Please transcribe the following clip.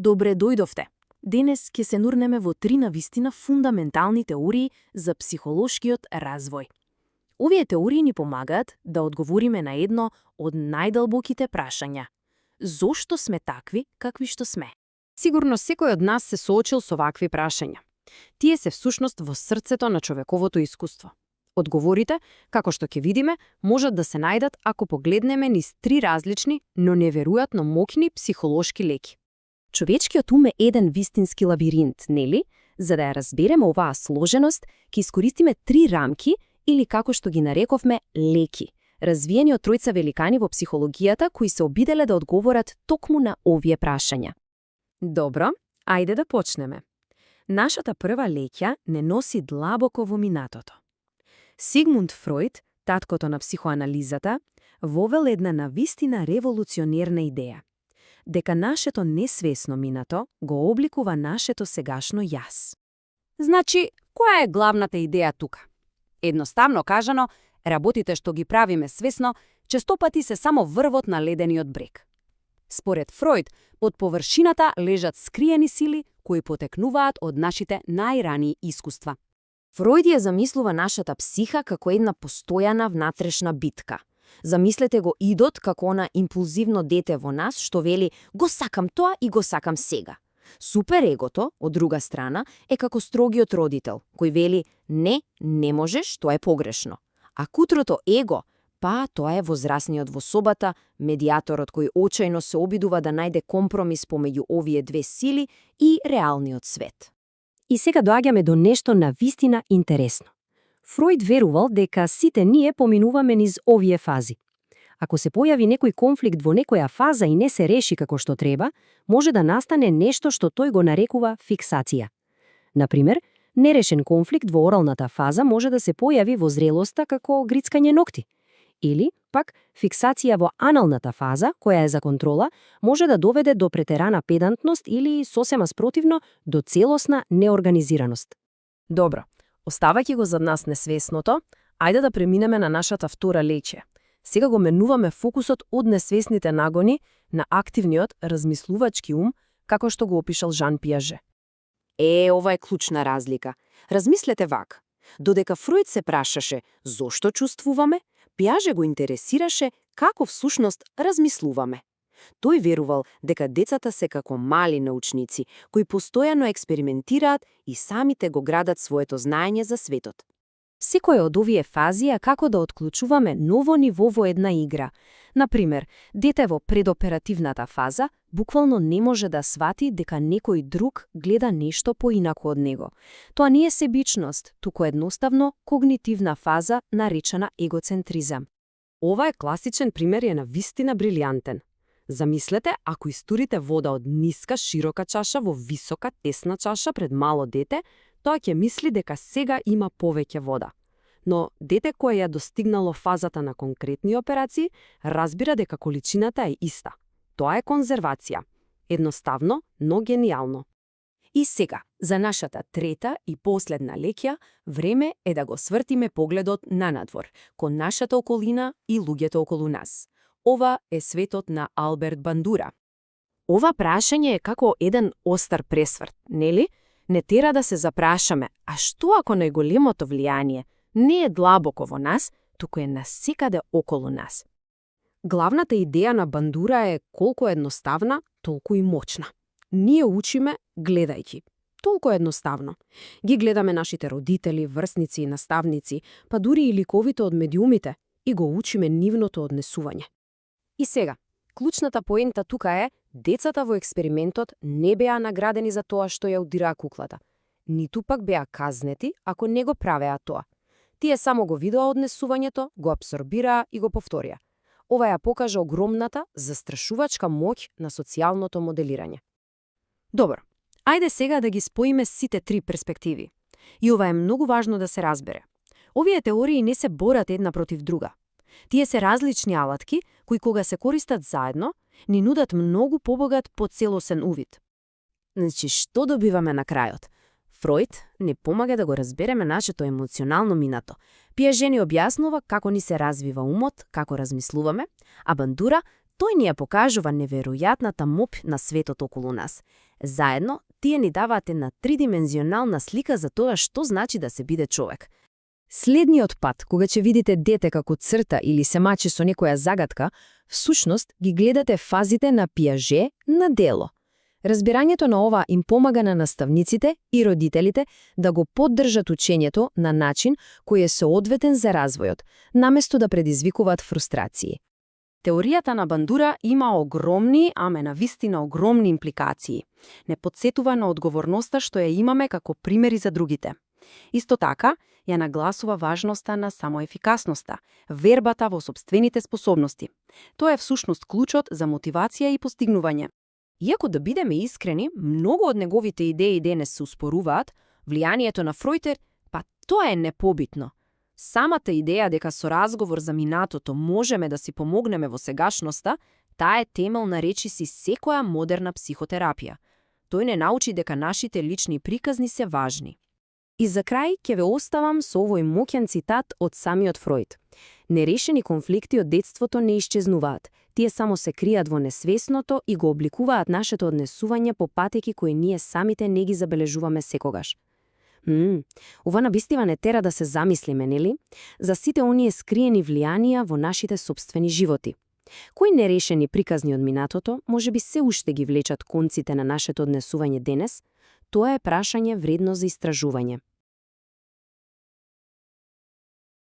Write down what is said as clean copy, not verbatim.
Добре дојдовте! Денес ќе се нурнеме во 3 навистина фундаментални теории за психолошкиот развој. Овие теории ни помагаат да одговориме на едно од најдалбоките прашања. Зошто сме такви какви што сме? Сигурно секој од нас се соочил со вакви прашања. Тие се всушност во срцето на човековото искуство. Одговорите, како што ќе видиме, можат да се најдат ако погледнеме низ 3 различни, но неверојатно моќни психолошки леки. Човечкиот ум е еден вистински лабиринт, нели? За да ја разбереме оваа сложеност, ќе искористиме 3 рамки или како што ги нарековме леки, развиени од тројца великани во психологијата кои се обиделе да одговорат токму на овие прашања. Добро, ајде да почнеме. Нашата прва лекја не носи длабоко во минатото. Сигмунд Фројд, таткото на психоанализата, вовел една навистина револуционерна идеја. Дека нашето несвесно минато го обликува нашето сегашно јас. Значи, која е главната идеја тука? Едноставно кажано, работите што ги правиме свесно, честопати се само врвот на ледениот брег. Според Фројд, под површината лежат скриени сили кои потекнуваат од нашите најрании искуства. Фројд ја замислува нашата психа како една постојана внатрешна битка. Замислете го идот како она импулзивно дете во нас што вели «го сакам тоа и го сакам сега». Суперегото, од друга страна, е како строгиот родител, кој вели не можеш, тоа е погрешно. А кутрото его, па тоа е возрасниот во собата, медиаторот кој очајно се обидува да најде компромис помеѓу овие две сили и реалниот свет. И сега доаѓаме до нешто навистина интересно. Фројд верувал дека сите ние поминуваме низ овие фази. Ако се појави некој конфликт во некоја фаза и не се реши како што треба, може да настане нешто што тој го нарекува фиксација. Например, нерешен конфликт во оралната фаза може да се појави во зрелоста како грицкање ногти. Или, пак, фиксација во аналната фаза, која е за контрола, може да доведе до претерана педантност или, сосема спротивно, до целосна неорганизираност. Добро, оставајќи го зад нас несвесното, ајде да преминеме на нашата втора лече. Сега го менуваме фокусот од несвесните нагони на активниот размислувачки ум, како што го опишал Жан Пиаже. Ова е клучна разлика. Размислете вака. Додека Фројд се прашаше зошто чувствуваме, Пиаже го интересираше како всушност размислуваме. Тој верувал дека децата се како мали научници, кои постојано експериментираат и самите го градат своето знаење за светот. Секоја од овие фази е како да отклучуваме ново ниво во една игра. Например, дете во предоперативната фаза буквално не може да свати дека некој друг гледа нешто поинаку од него. Тоа не е себичност, туку едноставно когнитивна фаза наречена егоцентризам. Ова е класичен пример и е навистина брилјантен. Замислете ако истурите вода од ниска широка чаша во висока тесна чаша пред мало дете, тоа ќе мисли дека сега има повеќе вода. Но дете кое ја достигнало фазата на конкретни операции, разбира дека количината е иста. Тоа е конзервација. Едноставно, но гениално. И сега, за нашата трета и последна лекја, време е да го свртиме погледот нанадвор, кон нашата околина и луѓето околу нас. Ова е светот на Алберт Бандура. Ова прашање е како еден остар пресврт, нели? Не тера да се запрашаме, а што ако најголемото влијание не е длабоко во нас, туку е насекаде околу нас? Главната идеја на Бандура е колку едноставна, толку и моćна. Ние учиме гледајќи. Толку едноставно. Ги гледаме нашите родители, врсници и наставници, па дури и ликовите од медиумите, и го учиме нивното однесување. И сега, клучната поента тука е, децата во експериментот не беа наградени за тоа што ја удираа куклата. Ниту пак беа казнети ако не го правеа тоа. Тие само го видоа однесувањето, го абсорбираа и го повторија. Ова ја покажа огромната, застрашувачка моќ на социјалното моделирање. Добро, ајде сега да ги споиме сите 3 перспективи. И ова е многу важно да се разбере. Овие теории не се борат една против друга. Тие се различни алатки, кои кога се користат заедно, ни нудат многу побогат поцелосен увид. Значи, што добиваме на крајот? Фројд ни помага да го разбереме нашето емоционално минато. Пиаже ни објаснува како ни се развива умот, како размислуваме, а Бандура Тој ни ја покажува неверојатната моп на светот околу нас. Заедно, тие ни даваат една тридимензионална слика за тоа што значи да се биде човек. Следниот пат, кога ќе видите дете како црта или се мачи со некоја загадка, всушност ги гледате фазите на Пиаже на дело. Разбирањето на ова им помага на наставниците и родителите да го поддржат учењето на начин кој е соодветен за развојот, наместо да предизвикуваат фрустрации. Теоријата на Бандура има огромни, аме навистина огромни импликации. Не подсетува на одговорноста што ја имаме како примери за другите. Исто така, ја нагласува важноста на самоефикасноста, вербата во сопствените способности. Тоа е всушност клучот за мотивација и постигнување. Иако да бидеме искрени, многу од неговите идеи денес се успоруваат, влијанието на Фројд, па тоа е непобитно. Самата идеја дека со разговор за минатото можеме да си помогнеме во сегашноста, таа е темел на речиси секоја модерна психотерапија. Тој не научи дека нашите лични приказни се важни. И за крај ќе ве оставам со овој моќен цитат од самиот Фројд. Нерешени конфликти од детството не исчезнуваат. Тие само се кријат во несвесното и го обликуваат нашето однесување по патеки кои ние самите не ги забележуваме секогаш. Ова навистина не тера да се замислиме, нели? За сите оние скриени влијанија во нашите сопствени животи. Кои нерешени приказни од минатото можеби се уште ги влечат конците на нашето однесување денес? Тоа е прашање вредно за истражување.